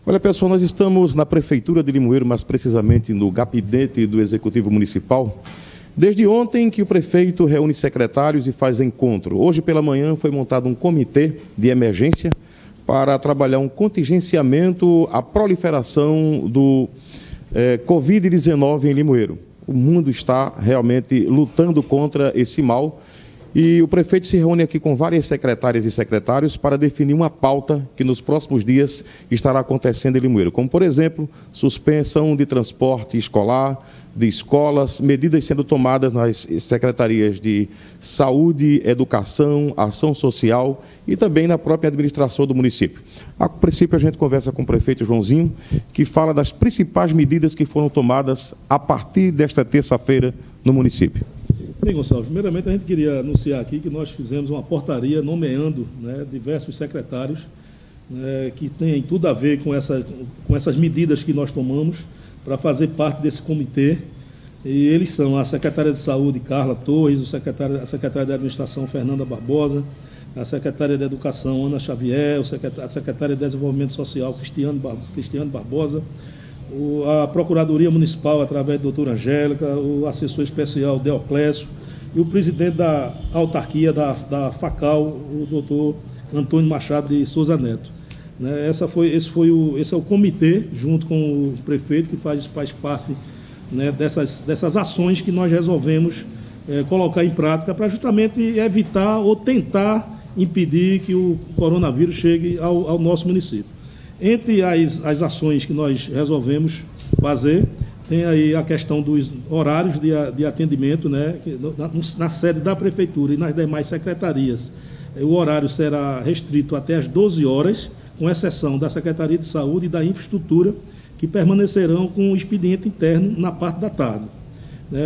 Olha, pessoal, nós estamos na Prefeitura de Limoeiro, mais precisamente no gabinete do Executivo Municipal. Desde ontem que o prefeito reúne secretários e faz encontro. Hoje pela manhã foi montado um comitê de emergência para trabalhar um contingenciamento à proliferação do Covid-19 em Limoeiro. O mundo está realmente lutando contra esse mal. E o prefeito se reúne aqui com várias secretárias e secretários para definir uma pauta que nos próximos dias estará acontecendo em Limoeiro, como, por exemplo, suspensão de transporte escolar, de escolas, medidas sendo tomadas nas secretarias de Saúde, Educação, Ação Social e também na própria administração do município. A princípio, a gente conversa com o prefeito Joãozinho, que fala das principais medidas que foram tomadas a partir desta terça-feira no município. Bem, Gonçalo, primeiramente a gente queria anunciar aqui que nós fizemos uma portaria nomeando diversos secretários que têm tudo a ver com essas medidas que nós tomamos para fazer parte desse comitê. E eles são a secretária de Saúde, Carla Torres, a secretária de Administração, Fernanda Barbosa, a secretária de Educação, Ana Xavier, a secretária de Desenvolvimento Social, Cristiane Barbosa, a Procuradoria Municipal, através da doutora Angélica, o assessor especial Deoclésio e o presidente da autarquia da FACAL, o doutor Antônio Machado de Souza Neto. Esse é o comitê, junto com o prefeito, que faz parte dessas ações que nós resolvemos colocar em prática para justamente evitar ou tentar impedir que o coronavírus chegue ao nosso município. Entre as ações que nós resolvemos fazer, tem aí a questão dos horários de atendimento, na sede da Prefeitura e nas demais secretarias. O horário será restrito até às 12 horas, com exceção da Secretaria de Saúde e da Infraestrutura, que permanecerão com o expediente interno na parte da tarde.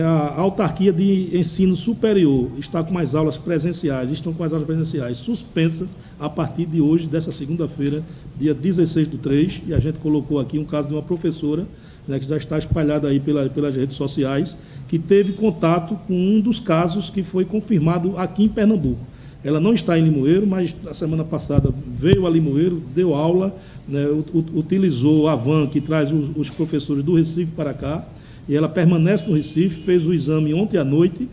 A autarquia de ensino superior estão com as aulas presenciais suspensas a partir de hoje, dessa segunda-feira, dia 16/3, e a gente colocou aqui um caso de uma professora, que já está espalhada aí pelas redes sociais, que teve contato com um dos casos que foi confirmado aqui em Pernambuco. Ela não está em Limoeiro, mas a semana passada veio a Limoeiro, deu aula, utilizou a van que traz os professores do Recife para cá, e ela permanece no Recife, fez o exame ontem à noite,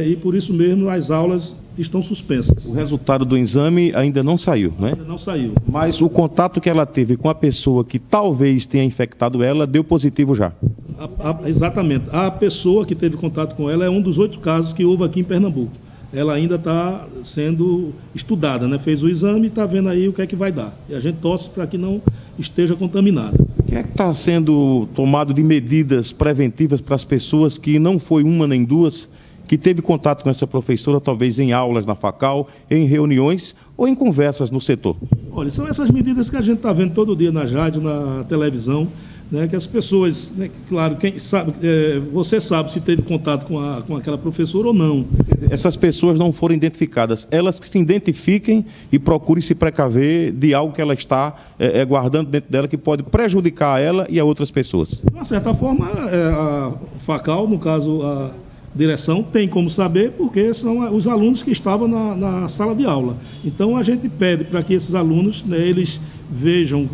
e por isso mesmo as aulas estão suspensas. O resultado do exame ainda não saiu, né? Ainda não saiu. Mas o contato que ela teve com a pessoa que talvez tenha infectado ela, deu positivo já? Exatamente. A pessoa que teve contato com ela é um dos 8 casos que houve aqui em Pernambuco. Ela ainda está sendo estudada, fez o exame e está vendo aí o que é que vai dar. E a gente torce para que não esteja contaminada. O que é que está sendo tomado de medidas preventivas para as pessoas que não foi uma nem duas, que teve contato com essa professora, talvez em aulas na FACAL, em reuniões ou em conversas no setor? Olha, são essas medidas que a gente está vendo todo dia na rádio, na televisão, que as pessoas, claro, quem sabe, você sabe se teve contato com aquela professora ou não. Essas pessoas não foram identificadas, elas que se identifiquem e procurem se precaver de algo que ela está guardando dentro dela que pode prejudicar a ela e a outras pessoas. De uma certa forma, a FACAL, no caso a direção, tem como saber, porque são os alunos que estavam na sala de aula. Então a gente pede para que esses alunos, eles vejam,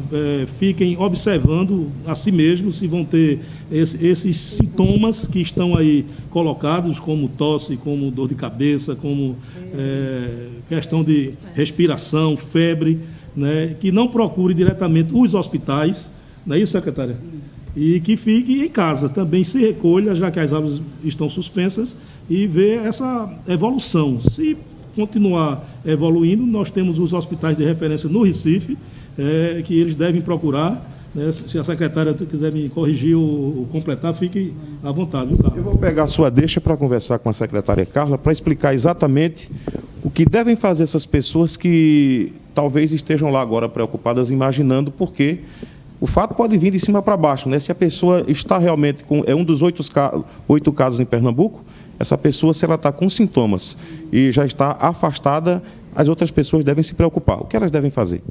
fiquem observando a si mesmos se vão ter esses sintomas que estão aí colocados, como tosse, como dor de cabeça, como questão de respiração, febre, que não procure diretamente os hospitais, não é isso, secretária? E que fique em casa, também se recolha, já que as aulas estão suspensas, e ver essa evolução. Se continuar evoluindo, nós temos os hospitais de referência no Recife, que eles devem procurar. Se a secretária quiser me corrigir ou completar, fique à vontade, viu, Carla? Eu vou pegar a sua deixa para conversar com a secretária Carla, para explicar exatamente o que devem fazer essas pessoas que talvez estejam lá agora preocupadas, imaginando por quê. O fato pode vir de cima para baixo, Se a pessoa está realmente com... É um dos 8 casos em Pernambuco, essa pessoa, se ela está com sintomas e já está afastada, as outras pessoas devem se preocupar. O que elas devem fazer?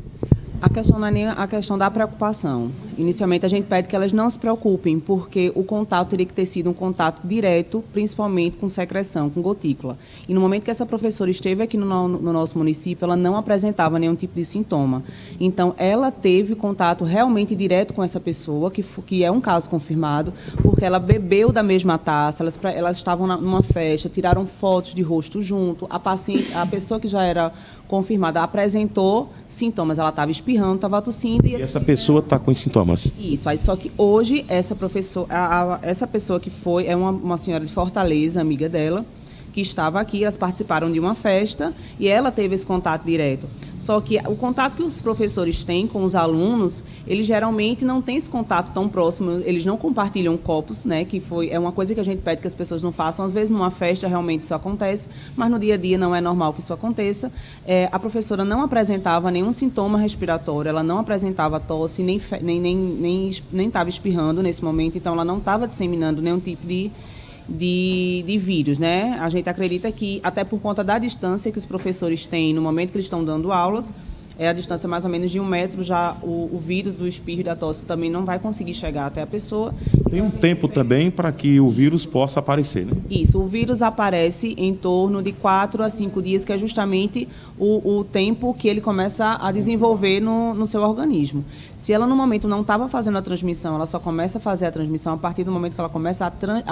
A questão não é nem a questão da preocupação. Inicialmente, a gente pede que elas não se preocupem, porque o contato teria que ter sido um contato direto, principalmente com secreção, com gotícula. E no momento que essa professora esteve aqui no nosso município, ela não apresentava nenhum tipo de sintoma. Então, ela teve contato realmente direto com essa pessoa, que é um caso confirmado, porque ela bebeu da mesma taça, elas estavam numa festa, tiraram fotos de rosto junto, a pessoa que já era confirmada apresentou sintomas, ela estava espirrando, estava tossindo. E essa pessoa está com sintomas? Isso, aí só que hoje essa essa pessoa que foi, é uma senhora de Fortaleza, amiga dela, que estava aqui, elas participaram de uma festa e ela teve esse contato direto. Só que o contato que os professores têm com os alunos, eles geralmente não têm esse contato tão próximo, eles não compartilham copos, né, é uma coisa que a gente pede que as pessoas não façam. Às vezes, numa festa, realmente isso acontece, mas no dia a dia não é normal que isso aconteça. A professora não apresentava nenhum sintoma respiratório, ela não apresentava tosse, nem estava espirrando nesse momento, então ela não estava disseminando nenhum tipo de vírus, né? A gente acredita que, até por conta da distância que os professores têm no momento que eles estão dando aulas, a distância mais ou menos de 1 metro, já o vírus do espirro e da tosse também não vai conseguir chegar até a pessoa. Tem um tempo também para que o vírus possa aparecer, né? Isso, o vírus aparece em torno de 4 a 5 dias, que é justamente o tempo que ele começa a desenvolver no seu organismo. Se ela, no momento, não estava fazendo a transmissão, ela só começa a fazer a transmissão a partir do momento que ela começa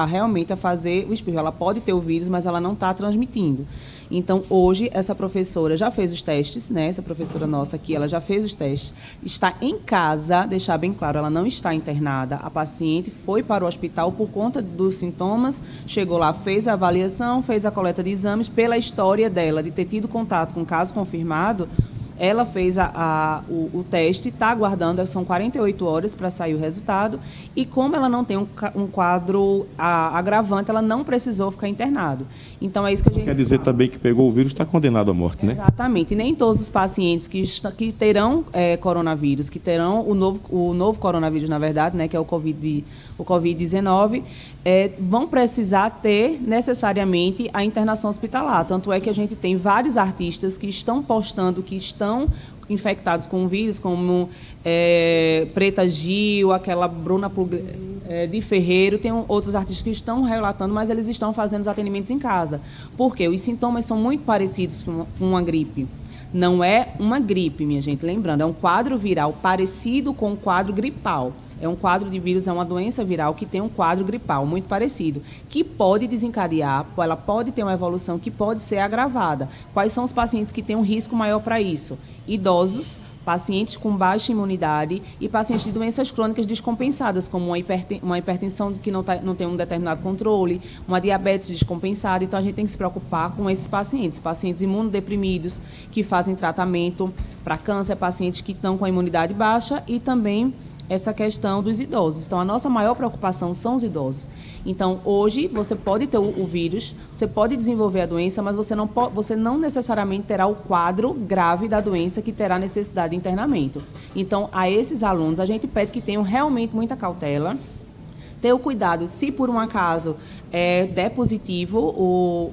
realmente a fazer o espirro. Ela pode ter o vírus, mas ela não está transmitindo. Então, hoje, essa professora já fez os testes, né? Essa professora nossa aqui, ela já fez os testes, está em casa, deixar bem claro, ela não está internada. A paciente foi para o hospital por conta dos sintomas, chegou lá, fez a avaliação, fez a coleta de exames, pela história dela de ter tido contato com o caso confirmado. Ela fez o teste, está aguardando, são 48 horas para sair o resultado, e como ela não tem um quadro agravante, ela não precisou ficar internado. Então, é isso que a gente quer dizer também que pegou o vírus, está condenado à morte, né? Exatamente. E nem todos os pacientes que terão coronavírus, que terão o novo coronavírus, na verdade, né, que é o Covid-19, vão precisar ter necessariamente a internação hospitalar. Tanto é que a gente tem vários artistas que estão postando que estão infectados com o vírus, como Preta Gil, aquela Bruna de Ferreiro, tem outros artistas que estão relatando, mas eles estão fazendo os atendimentos em casa. Por quê? Os sintomas são muito parecidos com uma gripe. Não é uma gripe, minha gente, lembrando, é um quadro viral parecido com um quadro gripal. É um quadro de vírus, é uma doença viral que tem um quadro gripal muito parecido, que pode desencadear, ela pode ter uma evolução que pode ser agravada. Quais são os pacientes que têm um risco maior para isso? Idosos, pacientes com baixa imunidade e pacientes de doenças crônicas descompensadas, como uma hipertensão que não tem um determinado controle, uma diabetes descompensada. Então, a gente tem que se preocupar com esses pacientes imunodeprimidos, que fazem tratamento para câncer, pacientes que estão com a imunidade baixa e também essa questão dos idosos. Então, a nossa maior preocupação são os idosos. Então, hoje, você pode ter o vírus, você pode desenvolver a doença, mas você não necessariamente terá o quadro grave da doença que terá necessidade de internamento. Então, a esses alunos, a gente pede que tenham realmente muita cautela, ter o cuidado, se por um acaso der positivo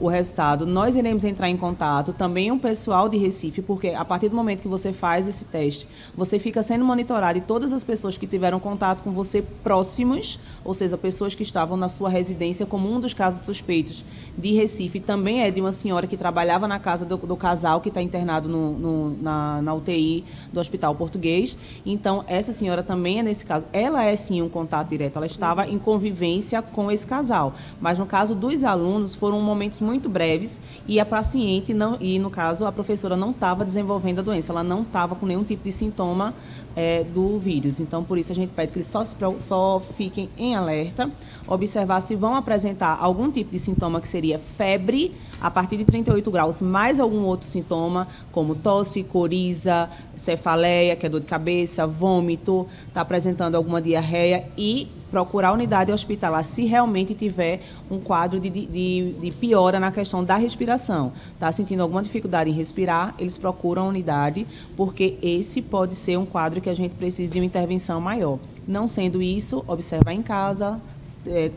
o resultado, nós iremos entrar em contato, também o pessoal de Recife, porque a partir do momento que você faz esse teste, você fica sendo monitorado e todas as pessoas que tiveram contato com você próximos, ou seja, pessoas que estavam na sua residência, como um dos casos suspeitos de Recife, também é de uma senhora que trabalhava na casa do casal que está internado na UTI do Hospital Português. Então, essa senhora também é nesse caso. Ela é, sim, um contato direto, ela estava em convivência com esse casal. Mas no caso dos alunos, foram momentos muito breves e a paciente, no caso, a professora não estava desenvolvendo a doença, ela não estava com nenhum tipo de sintoma do vírus. Então, por isso, a gente pede que eles só fiquem em alerta, observar se vão apresentar algum tipo de sintoma, que seria febre, a partir de 38 graus, mais algum outro sintoma, como tosse, coriza, cefaleia, que é dor de cabeça, vômito, está apresentando alguma diarreia, e procurar a unidade hospitalar se realmente tiver um quadro de piora na questão da respiração. Está sentindo alguma dificuldade em respirar, eles procuram a unidade, porque esse pode ser um quadro que a gente precisa de uma intervenção maior. Não sendo isso, observar em casa,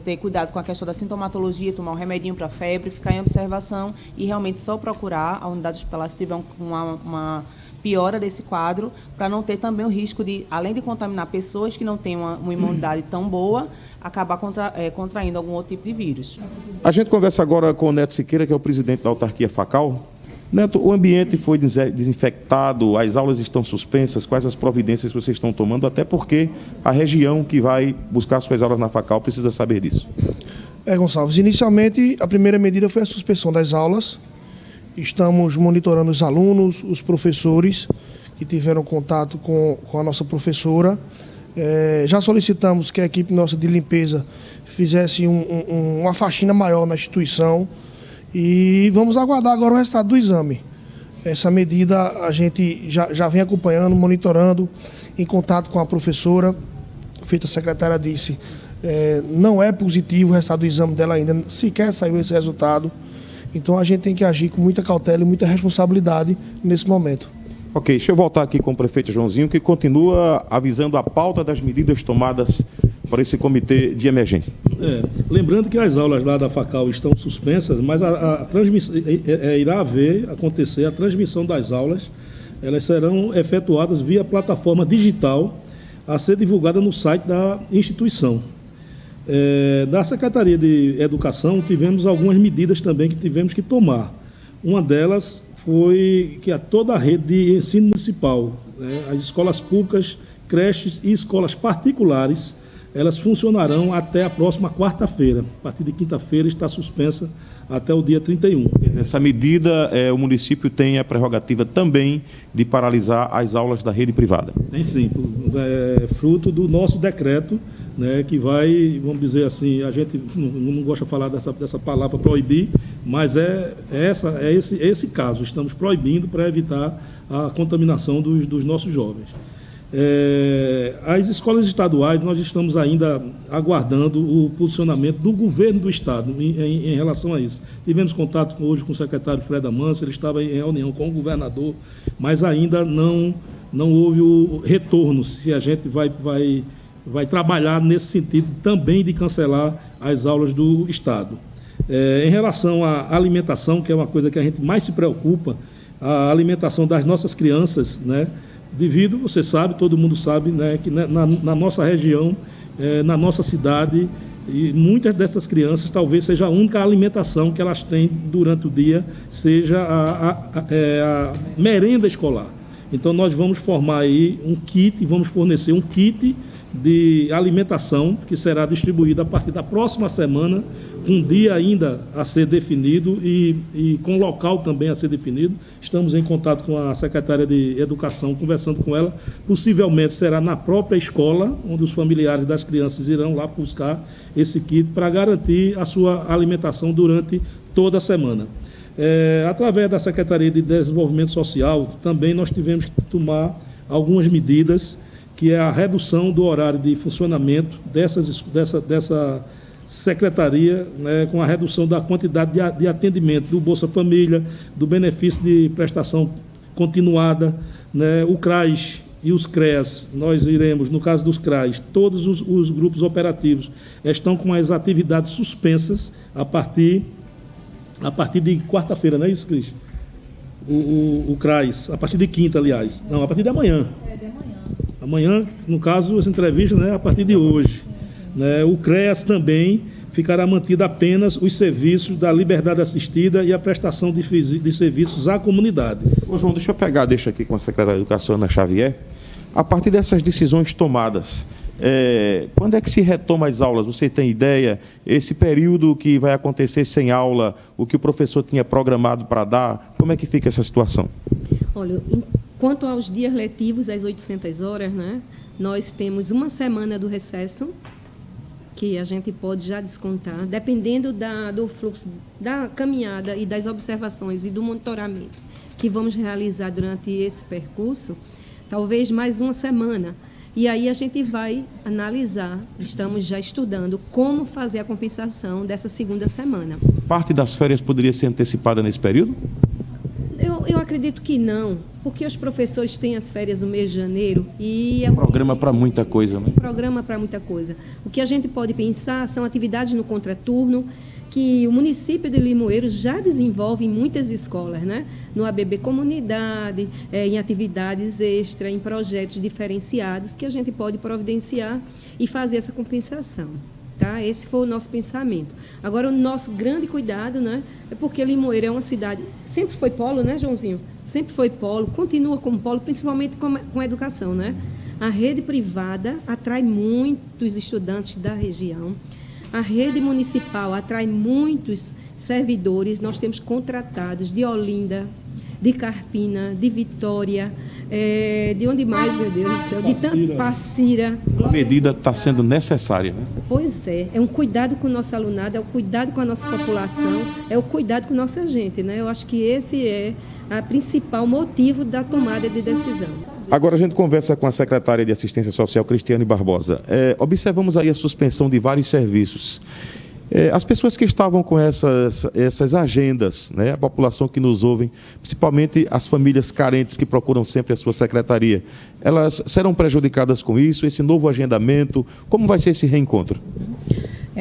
ter cuidado com a questão da sintomatologia, tomar um remedinho para febre, ficar em observação e realmente só procurar a unidade hospitalar se tiver uma piora desse quadro, para não ter também o risco de, além de contaminar pessoas que não têm uma imunidade tão boa, acabar contraindo algum outro tipo de vírus. A gente conversa agora com o Neto Siqueira, que é o presidente da autarquia Facal. Neto, o ambiente foi desinfectado, as aulas estão suspensas, quais as providências que vocês estão tomando, até porque a região que vai buscar suas aulas na Facal precisa saber disso. Gonçalves, inicialmente a primeira medida foi a suspensão das aulas. Estamos monitorando os alunos, os professores que tiveram contato com a nossa professora. Já solicitamos que a equipe nossa de limpeza fizesse uma faxina maior na instituição e vamos aguardar agora o resultado do exame. Essa medida a gente já vem acompanhando, monitorando, em contato com a professora. Feita a secretária disse, não é positivo o resultado do exame dela ainda, sequer saiu esse resultado. Então a gente tem que agir com muita cautela e muita responsabilidade nesse momento. Ok, deixa eu voltar aqui com o prefeito Joãozinho, que continua avisando a pauta das medidas tomadas por esse comitê de emergência. Lembrando que as aulas lá da Facal estão suspensas, mas a transmissão, irá acontecer a transmissão das aulas, elas serão efetuadas via plataforma digital a ser divulgada no site da instituição. Da Secretaria de Educação, tivemos algumas medidas também que tivemos que tomar. Uma delas foi que toda a rede de ensino municipal, as escolas públicas, creches e escolas particulares, elas funcionarão até a próxima quarta-feira. A partir de quinta-feira está suspensa até o dia 31. Essa medida, o município tem a prerrogativa também de paralisar as aulas da rede privada? Tem sim, fruto do nosso decreto, que vai, vamos dizer assim, a gente não gosta de falar dessa palavra proibir, mas esse caso, estamos proibindo para evitar a contaminação dos nossos jovens. As escolas estaduais, nós estamos ainda aguardando o posicionamento do governo do estado em relação a isso. Tivemos contato hoje com o secretário Fred Amâncio, ele estava em reunião com o governador, mas ainda não houve o retorno, se a gente vai trabalhar nesse sentido também de cancelar as aulas do estado. Em relação à alimentação, que é uma coisa que a gente mais se preocupa, a alimentação das nossas crianças, devido, você sabe, todo mundo sabe, que na nossa região, na nossa cidade, e muitas dessas crianças, talvez seja a única alimentação que elas têm durante o dia, seja a merenda escolar. Então, nós vamos formar aí vamos fornecer um kit de alimentação que será distribuído a partir da próxima semana, com um dia ainda a ser definido e com local também a ser definido. Estamos em contato com a secretária de Educação, conversando com ela. Possivelmente será na própria escola, onde os familiares das crianças irão lá buscar esse kit para garantir a sua alimentação durante toda a semana. Através da Secretaria de Desenvolvimento Social, também nós tivemos que tomar algumas medidas, que é a redução do horário de funcionamento dessa secretaria, com a redução da quantidade de atendimento do Bolsa Família, do benefício de prestação continuada, o CRAS e os CREAS. Nós iremos, no caso dos CRAS, todos os grupos operativos estão com as atividades suspensas a partir de quarta-feira, não é isso, Cris? O CRAS, a partir de quinta, aliás. Não, a partir de amanhã. De amanhã. Amanhã, no caso, essa entrevista, a partir de hoje. O CREAS também ficará mantido apenas os serviços da liberdade assistida e a prestação de serviços à comunidade. Ô João, deixa aqui com a secretária de Educação, Ana Xavier. A partir dessas decisões tomadas, quando é que se retoma as aulas? Você tem ideia? Esse período que vai acontecer sem aula, o que o professor tinha programado para dar, como é que fica essa situação? Olha, quanto aos dias letivos, às 800 horas, nós temos uma semana do recesso, que a gente pode já descontar, dependendo do fluxo da caminhada e das observações e do monitoramento que vamos realizar durante esse percurso, talvez mais uma semana. E aí a gente vai analisar, estamos já estudando como fazer a compensação dessa segunda semana. Parte das férias poderia ser antecipada nesse período? Eu acredito que não, porque os professores têm as férias no mês de janeiro e... Programa para muita coisa, né? Programa para muita coisa. O que a gente pode pensar são atividades no contraturno, que o município de Limoeiro já desenvolve em muitas escolas, né? No ABB Comunidade, em atividades extra, em projetos diferenciados, que a gente pode providenciar e fazer essa compensação. Tá? Esse foi o nosso pensamento. Agora, o nosso grande cuidado, né, é porque Limoeiro é uma cidade... Sempre foi polo, né, Joãozinho? Sempre foi polo, continua como polo, principalmente com a educação, né? A rede privada atrai muitos estudantes da região. A rede municipal atrai muitos servidores. Nós temos contratados de Olinda, de Carpina, de Vitória, de onde mais, meu Deus do céu? De Passira. A medida está sendo necessária, né? Pois é um cuidado com o nosso alunado, é o cuidado com a nossa população, é o cuidado com nossa gente, né? Eu acho que esse é o principal motivo da tomada de decisão. Agora a gente conversa com a secretária de Assistência Social, Cristiane Barbosa. Observamos aí a suspensão de vários serviços. As pessoas que estavam com essas agendas, né, a população que nos ouve, principalmente as famílias carentes que procuram sempre a sua secretaria, elas serão prejudicadas com isso, esse novo agendamento? Como vai ser esse reencontro?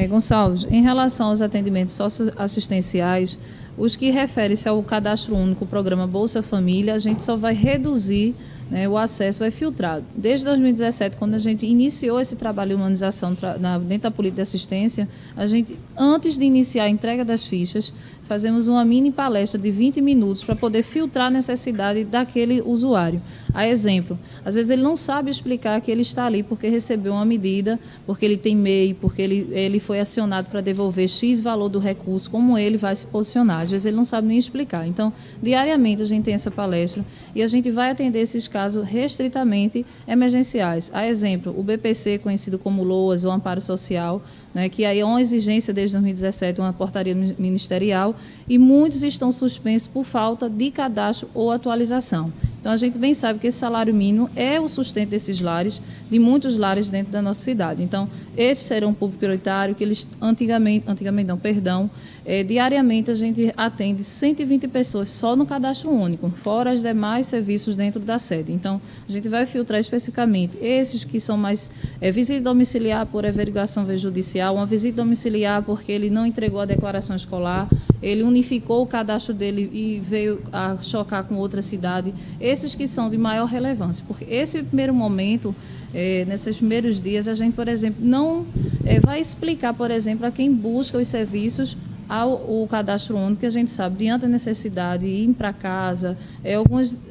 Gonçalves, em relação aos atendimentos socioassistenciais, os que referem-se ao cadastro único, o programa Bolsa Família, a gente só vai reduzir, né, o acesso é filtrado. Desde 2017, quando a gente iniciou esse trabalho de humanização dentro da política de assistência, a gente, antes de iniciar a entrega das fichas, fazemos uma mini palestra de 20 minutos para poder filtrar a necessidade daquele usuário. A exemplo, às vezes ele não sabe explicar que ele está ali porque recebeu uma medida, porque ele tem MEI, porque ele foi acionado para devolver X valor do recurso, como ele vai se posicionar. Às vezes ele não sabe nem explicar. Então, diariamente a gente tem essa palestra e a gente vai atender esses casos restritamente emergenciais. A exemplo, o BPC, conhecido como LOAS, ou Amparo Social, né, que aí é uma exigência desde 2017, uma portaria ministerial, e muitos estão suspensos por falta de cadastro ou atualização. Então, a gente bem sabe que esse salário mínimo é o sustento desses lares, de muitos lares dentro da nossa cidade. Então, esses serão um público prioritário, que eles diariamente a gente atende 120 pessoas só no cadastro único, fora os demais serviços dentro da sede. Então, a gente vai filtrar especificamente esses que são mais visita domiciliar por averiguação judicial, uma visita domiciliar porque ele não entregou a declaração escolar, ele unificou o cadastro dele e veio a chocar com outra cidade. Esses que são de maior relevância, porque esse primeiro momento, nesses primeiros dias, a gente, por exemplo, não vai explicar, por exemplo, a quem busca os serviços o cadastro único, que a gente sabe, diante da necessidade de ir para casa,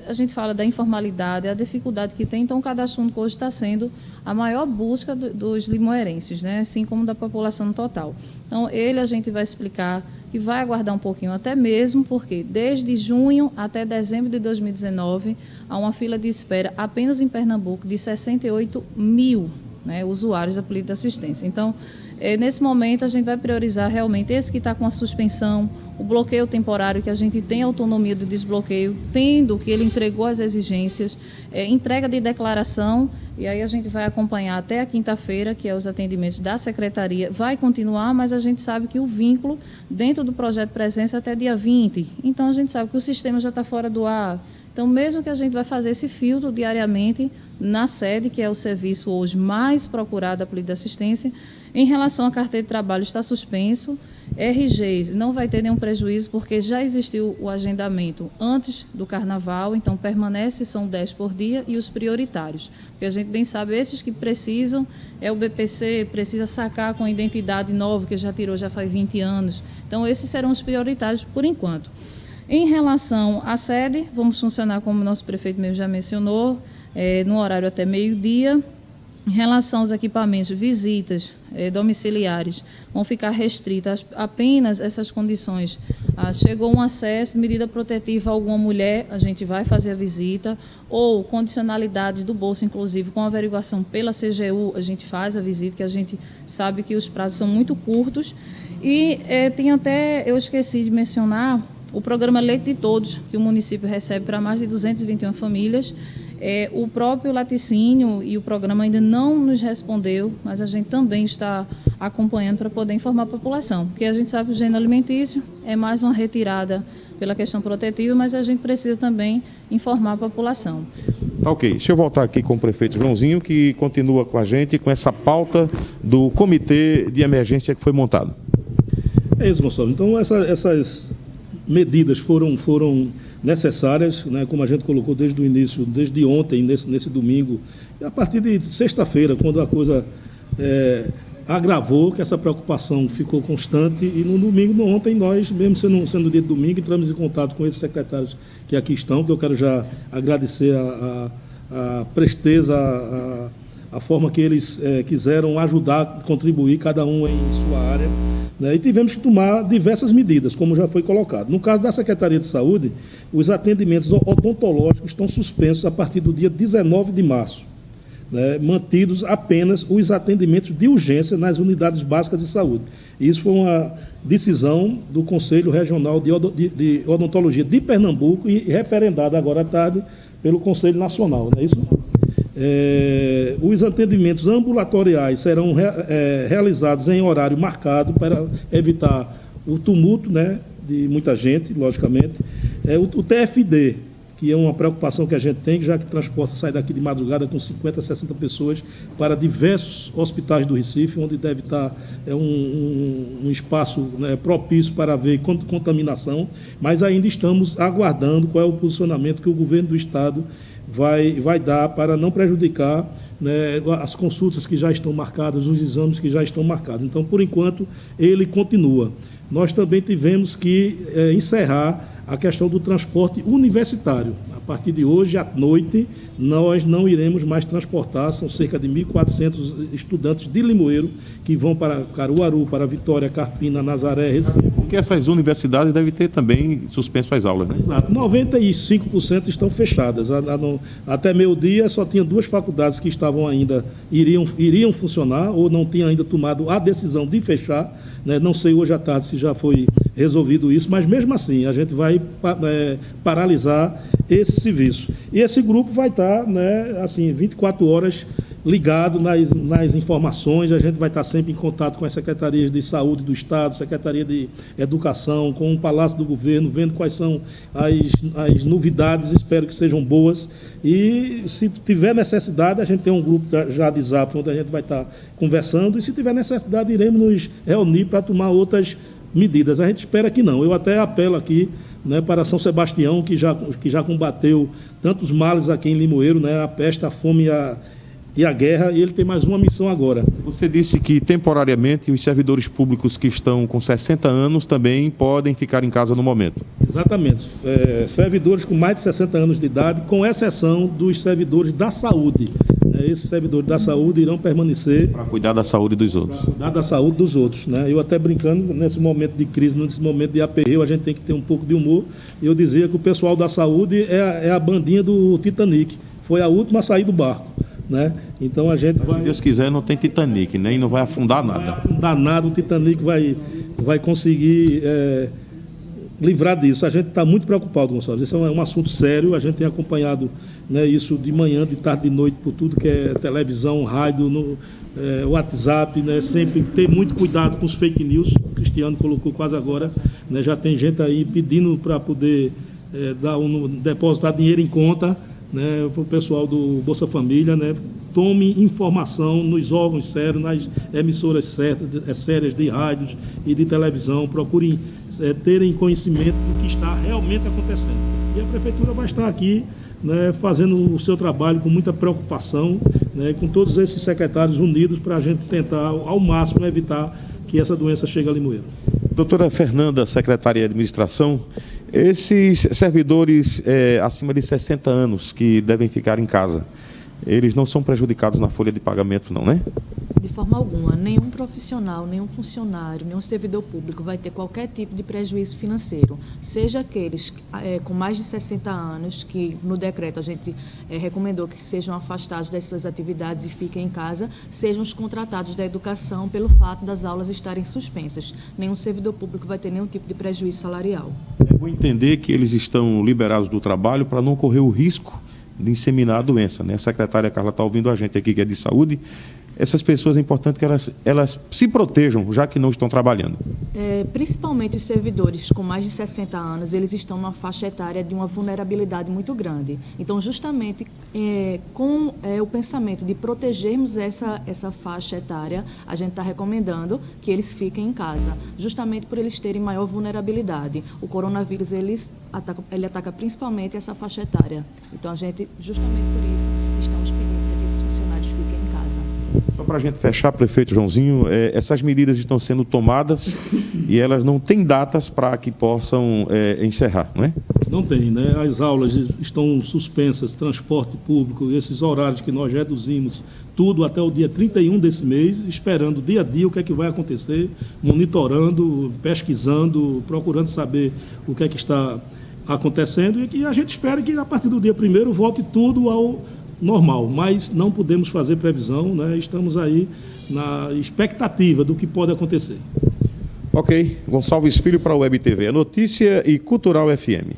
a gente fala da informalidade, a dificuldade que tem, então o cadastro único hoje está sendo a maior busca dos limoeirenses, né, assim como da população no total. Então, a gente vai explicar que vai aguardar um pouquinho, até mesmo porque desde junho até dezembro de 2019, há uma fila de espera apenas em Pernambuco de 68 mil, né, usuários da política de assistência. Então, nesse momento, a gente vai priorizar realmente esse que está com a suspensão, o bloqueio temporário, que a gente tem autonomia do desbloqueio, tendo que ele entregou as exigências, entrega de declaração, e aí a gente vai acompanhar até a quinta-feira, que é os atendimentos da secretaria, vai continuar, mas a gente sabe que o vínculo dentro do projeto Presença é até dia 20, então a gente sabe que o sistema já está fora do ar. Então, mesmo que a gente vai fazer esse filtro diariamente na sede, que é o serviço hoje mais procurado da política de assistência, em relação à carteira de trabalho está suspenso, RGs não vai ter nenhum prejuízo, porque já existiu o agendamento antes do carnaval, então permanece, são 10 por dia, e os prioritários, porque a gente bem sabe, esses que precisam, o BPC, precisa sacar com identidade nova, que já tirou, já faz 20 anos, então esses serão os prioritários por enquanto. Em relação à sede, vamos funcionar como o nosso prefeito mesmo já mencionou, no horário até meio-dia. Em relação aos equipamentos, visitas domiciliares, vão ficar restritas apenas essas condições. Chegou um acesso, medida protetiva a alguma mulher, a gente vai fazer a visita, ou condicionalidade do bolso, inclusive, com averiguação pela CGU, a gente faz a visita, que a gente sabe que os prazos são muito curtos. E tem até, eu esqueci de mencionar, o programa Leite de Todos, que o município recebe para mais de 221 famílias. O próprio laticínio e o programa ainda não nos respondeu, mas a gente também está acompanhando para poder informar a população, porque a gente sabe que o gênero alimentício é mais uma retirada pela questão protetiva, mas a gente precisa também informar a população. Tá, ok. Deixa eu voltar aqui com o prefeito Joãozinho, que continua com a gente com essa pauta do comitê de emergência que foi montado. É isso, Gonçalo. Então, essas medidas foram necessárias, né, como a gente colocou desde o início, desde ontem, nesse domingo, e a partir de sexta-feira, quando a coisa agravou, que essa preocupação ficou constante, e no domingo, ontem, nós, mesmo sendo dia de domingo, entramos em contato com esses secretários que aqui estão, que eu quero já agradecer a presteza, a forma que eles quiseram ajudar, contribuir, cada um em sua área, né? E tivemos que tomar diversas medidas, como já foi colocado. No caso da Secretaria de Saúde, os atendimentos odontológicos estão suspensos a partir do dia 19 de março, né? Mantidos apenas os atendimentos de urgência nas unidades básicas de saúde. E isso foi uma decisão do Conselho Regional de Odontologia de Pernambuco e referendada agora à tarde pelo Conselho Nacional, não é isso? Os atendimentos ambulatoriais serão realizados em horário marcado para evitar o tumulto, né, de muita gente, logicamente. O TFD, que é uma preocupação que a gente tem, já que transporta sai daqui de madrugada com 50, 60 pessoas para diversos hospitais do Recife, onde deve estar um espaço, né, propício para haver contaminação, mas ainda estamos aguardando qual é o posicionamento que o governo do Estado vai dar para não prejudicar, né, as consultas que já estão marcadas, os exames que já estão marcados. Então, por enquanto, ele continua. Nós também tivemos que encerrar a questão do transporte universitário. A partir de hoje, à noite, nós não iremos mais transportar, são cerca de 1.400 estudantes de Limoeiro que vão para Caruaru, para Vitória, Carpina, Nazaré, Recife. Porque essas universidades devem ter também suspenso as aulas, né? Exato, 95% estão fechadas. Até meio-dia só tinha 2 faculdades que estavam ainda, iriam funcionar, ou não tinham ainda tomado a decisão de fechar, né? Não sei hoje à tarde se já foi resolvido isso, mas mesmo assim a gente vai paralisar esse serviço. E esse grupo vai estar, né, assim, 24 horas ligado nas informações. A gente vai estar sempre em contato com as secretarias de saúde do Estado, Secretaria de Educação, com o Palácio do Governo, vendo quais são as novidades, espero que sejam boas. E se tiver necessidade, a gente tem um grupo já de Zap, onde a gente vai estar conversando, e se tiver necessidade, iremos nos reunir para tomar outras medidas. A gente espera que não. Eu até apelo aqui, né, para São Sebastião, que já combateu tantos males aqui em Limoeiro, né, a peste, a fome e a guerra, e ele tem mais uma missão agora. Você disse que, temporariamente, os servidores públicos que estão com 60 anos também podem ficar em casa no momento. Exatamente. Servidores com mais de 60 anos de idade, com exceção dos servidores da saúde. Esses servidores da saúde irão permanecer para cuidar da saúde dos outros. Para cuidar da saúde dos outros, né? Eu até brincando, nesse momento de crise, nesse momento de aperreio, a gente tem que ter um pouco de humor. Eu dizia que o pessoal da saúde é a bandinha do Titanic. Foi a última a sair do barco, né? Então a gente vai... Se Deus quiser, não tem Titanic, né? E não vai afundar nada. Não vai afundar nada, o Titanic vai conseguir livrar disso. A gente está muito preocupado, Gonçalves. Isso é um assunto sério. A gente tem acompanhado, né, isso de manhã, de tarde, de noite, por tudo que é televisão, rádio, WhatsApp, né? Sempre ter muito cuidado com os fake news. O Cristiano colocou quase agora, né? Já tem gente aí pedindo para poder depositar dinheiro em conta, né, para o pessoal do Bolsa Família, né? Tome informação nos órgãos sérios, nas emissoras sérias de rádios e de televisão. Procurem terem conhecimento do que está realmente acontecendo. E a Prefeitura vai estar aqui, né, fazendo o seu trabalho com muita preocupação, né, com todos esses secretários unidos para a gente tentar, ao máximo, evitar que essa doença chegue a Limoeiro. Doutora Fernanda, secretária de Administração, esses servidores acima de 60 anos que devem ficar em casa, eles não são prejudicados na folha de pagamento, não, né? De forma alguma. Nenhum profissional, nenhum funcionário, nenhum servidor público vai ter qualquer tipo de prejuízo financeiro. Seja aqueles com mais de 60 anos, que no decreto a gente recomendou que sejam afastados das suas atividades e fiquem em casa, sejam os contratados da educação pelo fato das aulas estarem suspensas. Nenhum servidor público vai ter nenhum tipo de prejuízo salarial. É bom entender que eles estão liberados do trabalho para não correr o risco disseminar a doença, né? A secretária Carla está ouvindo a gente aqui, que é de saúde. Essas pessoas é importante que elas se protejam, já que não estão trabalhando. Principalmente os servidores com mais de 60 anos, eles estão numa faixa etária de uma vulnerabilidade muito grande. Então, justamente com o pensamento de protegermos essa faixa etária, a gente está recomendando que eles fiquem em casa, justamente por eles terem maior vulnerabilidade. O coronavírus, ele ataca principalmente essa faixa etária. Então, a gente, justamente por isso, estamos pedindo para que esses funcionários fiquem em casa. Só para a gente fechar, prefeito Joãozinho, essas medidas estão sendo tomadas e elas não têm datas para que possam encerrar, não é? Não tem, né? As aulas estão suspensas, transporte público, esses horários que nós reduzimos, tudo até o dia 31 desse mês, esperando dia a dia o que é que vai acontecer, monitorando, pesquisando, procurando saber o que é que está acontecendo e que a gente espera que a partir do dia 1º volte tudo ao normal, mas não podemos fazer previsão, né? Estamos aí na expectativa do que pode acontecer. Ok, Gonçalves Filho para a Web TV, a Notícia e Cultural FM.